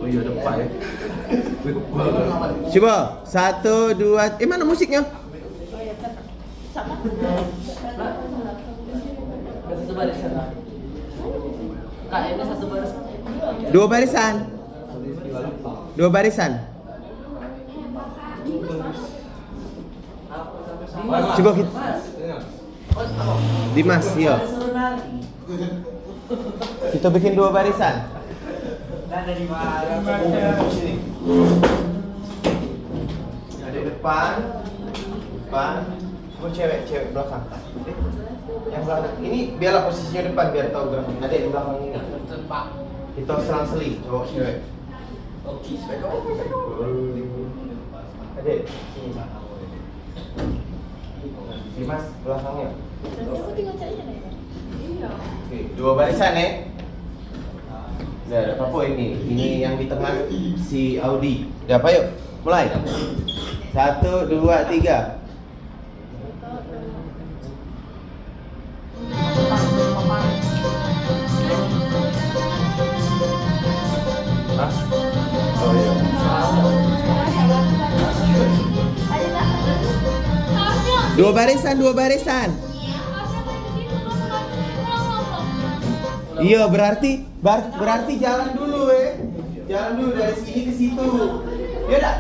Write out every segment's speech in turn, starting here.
Oh iya depan ya. Coba 1, 2, mana musiknya? Dua barisan. Dua barisan. Coba kita. Dimas, iya. Kita bikin dua barisan. Ada depan. Oh cewek belakang. Yang belakang. Ini biarlah posisinya depan biar tahu gerak. Ada di belakang ini. Kita selang seling cowok cewek. Oke. Ada sini. Dimas belakangnya. Oke, dua barisan ya. Udah ada apa ini? Ini yang di tengah si Audi. Udah apa yuk? Mulai. 1, 2, 3. Hah? Oh iya. Dua barisan. Iya, berarti jalan dulu Jalan dulu dari sini ke situ. Ya dah.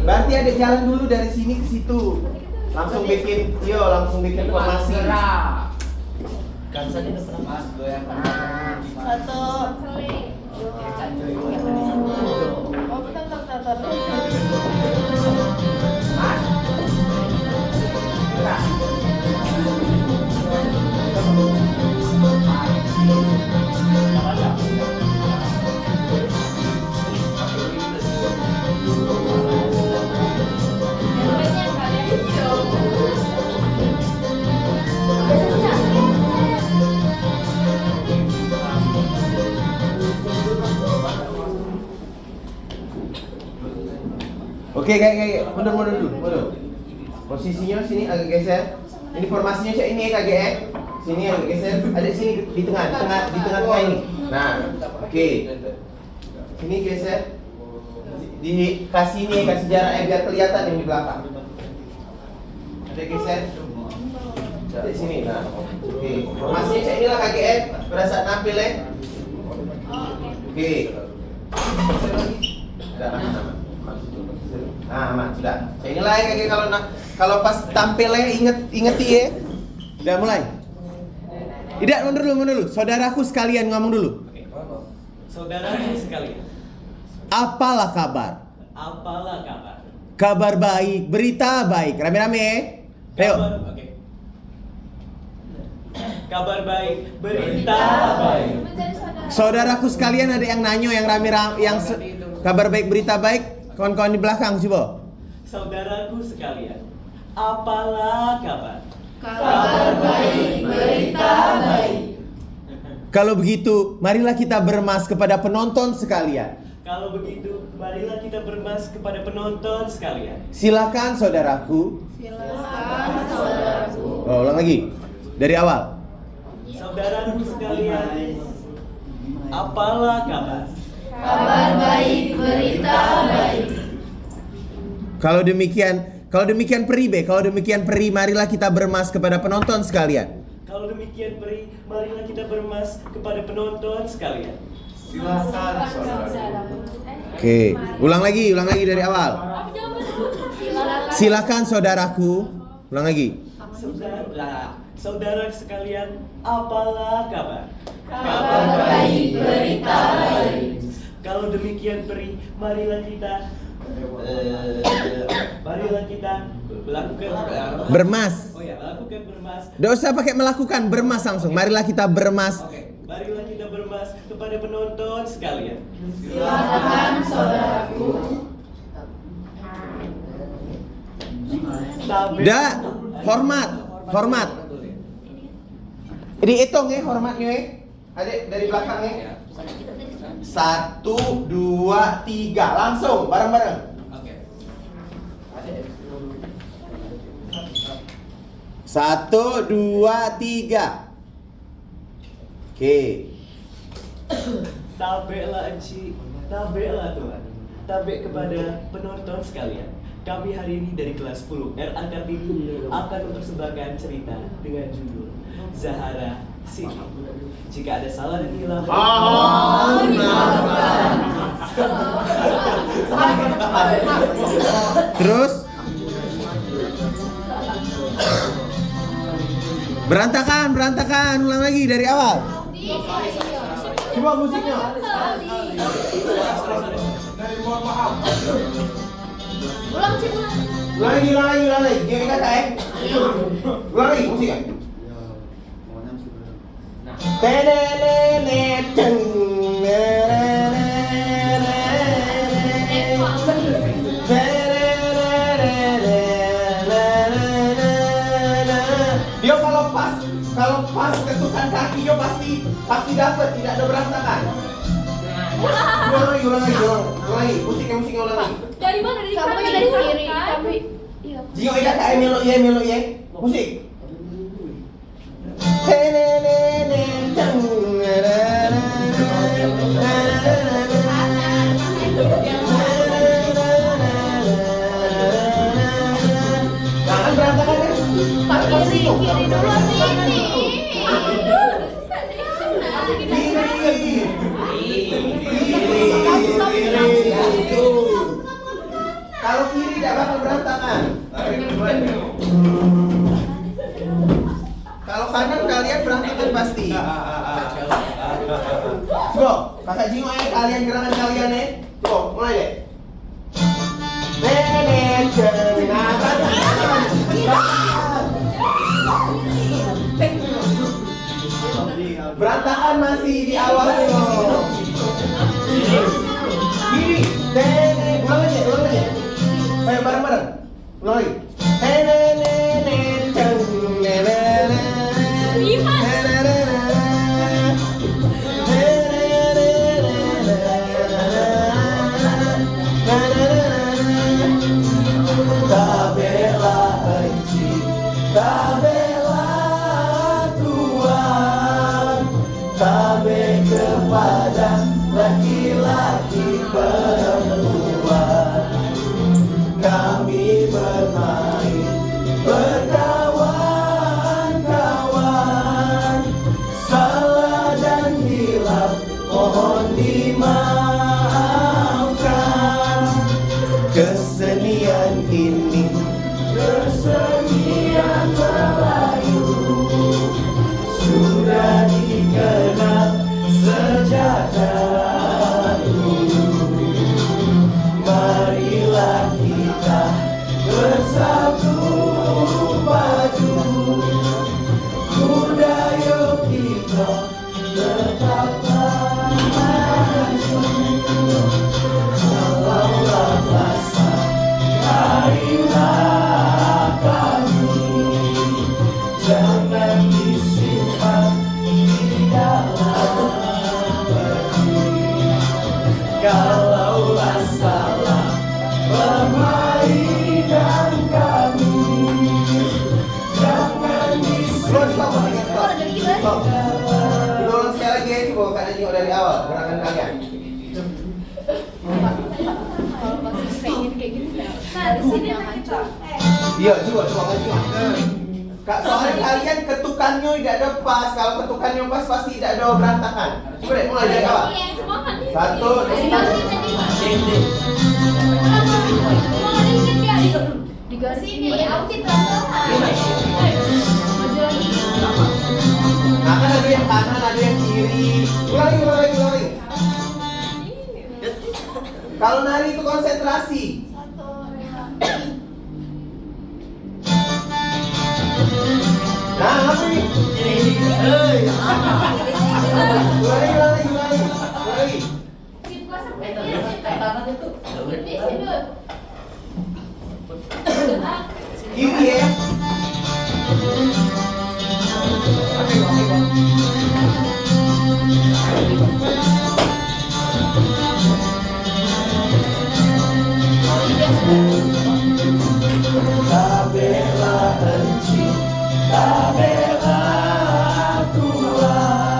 Berarti ada jalan dulu dari sini ke situ. Langsung bikin formasi. Kan saja udah pernah mas goyang. Satu. Oh, bentar. Oke, kayak mundur dulu. Posisinya sini agak geser. Ini formasinya cak ini KGE. Sini agak geser. Ada sini di tengah ini. Nah, oke. Sini geser. Kasih jarak biar kelihatan yang di belakang. Ada geser. Di sini. Nah, oke. Formasinya cak inilah KGE. Berasa nampil ya. Oke. Ada nama. Nah, aman sudah. Inilah ya kayak kalau pas tampilnya inget ya. Udah mulai. Tidak, mundur dulu. Saudaraku sekalian ngomong dulu. Saudaraku sekalian. Apalah kabar? Kabar baik, berita baik. Rame-rame. Ayo. Oke. Kabar baik, berita baik. Saudaraku sekalian, ada yang nanyo yang rame-rame kabar baik, berita baik. Kawan-kawan di belakang coba. Saudaraku sekalian, apalah kabar? Kabar baik, berita baik. Kalau begitu, marilah kita bermas kepada penonton sekalian. Kalau begitu, marilah kita bermas kepada penonton sekalian. Silakan saudaraku. Oh, ulang lagi. Dari awal. Saudaraku sekalian, apalah kabar? Kabar baik, berita baik. Kalau demikian peri, marilah kita bermas kepada penonton sekalian. Kalau demikian peri, marilah kita bermas kepada penonton sekalian. Silakan saudara. Oke, ulang lagi dari awal. Silakan saudaraku. Ulang lagi. Saudara sekalian, apalah kabar? Kabar baik, berita baik. Kalau demikian peri, marilah kita melakukan Bermas. Oh ya, melakukan bermas. Tidak usah pakai melakukan, bermas langsung. Marilah kita bermas. Oke, marilah kita bermas kepada penonton sekalian. Silakan saudaraku. Dah, hormat. Dihitung ya hormatnya. Adik dari belakangnya. 1, 2, 3, langsung bareng-bareng. Oke. 1, 2, 3. Oke. Tabeklah Enci, tabeklah Tuhan. Tabek kepada penonton sekalian. Kami hari ini dari kelas 10 RA Kartini akan mempersembahkan cerita dengan judul Zahara Sini. Jika ada salah dan hilang, Terus berantakan, ulang lagi dari awal. Coba musiknya. Ulang sih, ulang. Ulang lagi. Jangan kata Ulang lagi musiknya. Dia kalau pas ketukan kaki dia pasti dapat, tidak ada berantakan. Ulang lagi. Musiknya ulang lagi. Dari mana? Dari kamu dari kiri. Tapi iya. Jio ida ka melok ye. Musik. Jangan berantakan ya. Kiri dulu sini. Kalau kiri tidak bakal berantakan. Kalau kanan kalian berantakan pasti. Coba, kakak Jino kalian gerakan kalian Coba, mulai deh. Berantakan masih di awal Kiri. Ulang aja. Ayo bareng-bareng. Ulang lagi. Tabela Tuhan, tabe kepada laki-laki perempuan. Kami bermain berkawan-kawan, salah dan hilaf mohon dimaafkan. Kesenian ini kesenian Melayu, sudah dikenal sejak dahulu. Marilah kita bersatu padu, budaya kita tetap maju. Kalaulah basah kainlah kami, jangan disimpan di dalam baju. Kalaulah salah permainan kami, jangan disimpan. Stop. Ulang sekali lagi ya, coba kalian tengok dari awal gerakan kalian. Iya, coba lagi. Kak, soalnya kalian ketukannya tidak ada pas. Kalau ketukannya pas pasti tidak ada berantakan. Coba deh, mulai dari awal. 1, Di garis ini, aku kita maju lagi. Nah, kan ada yang kanan, ada yang kiri. Ulangi. Kalau nari itu konsentrasi. Nah, apa ini? Ulangi. Kiri ya. Tabela Enci, tabela Tuhan,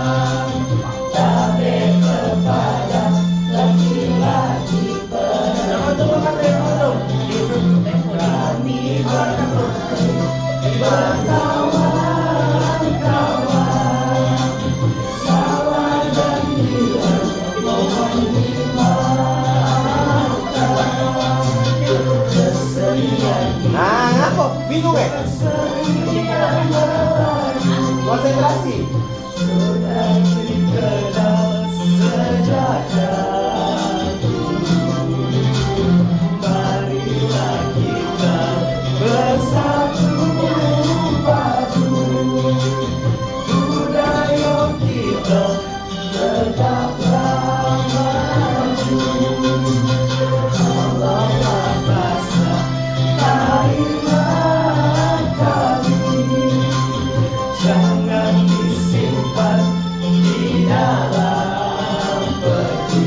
dalam peti.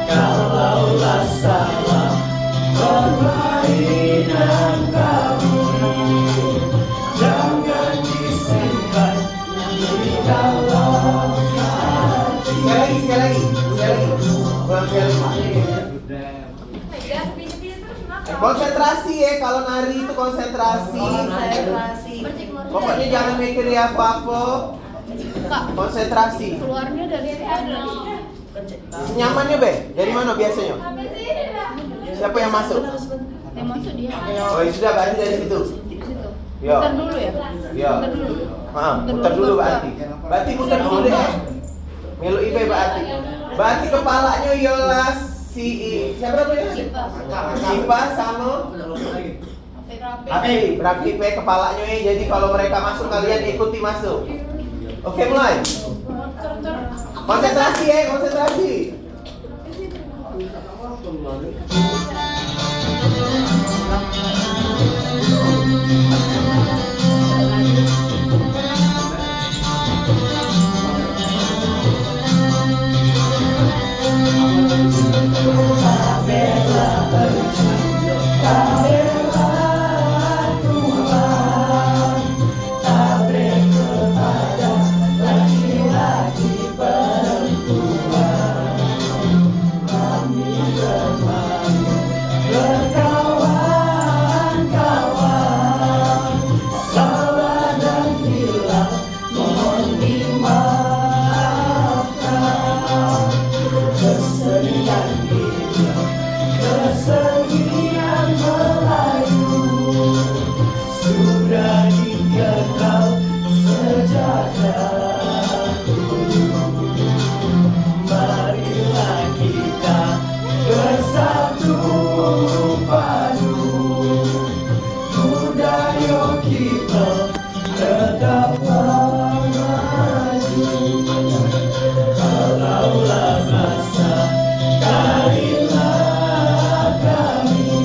Kalaulah salah permainan kamu, jangan disimpan di dalam hati. Sekali lagi. Ulang sekali lagi. Konsentrasi ya, kalau nari itu konsentrasi. Pokoknya jangan mikir apa-apa. Kak, Konsentrasi. keluarnya dari ada. Nyamannya be, dari mana biasanya? Siapa yang masuk? Yang masuk dia. Oh ya sudah, berarti dari situ. Di situ. Yo. Putar dulu ya. Yo. Putar dulu. Putar dulu berarti. Berarti putar dulu deh. Melu ibe berarti. Berarti kepalanya ialah si siapa namanya? Sipa sama Rapi pe kepalanya ya. Jadi kalau mereka masuk kalian ikuti masuk. Oke, mulai. Konsentrasi ya, konsentrasi.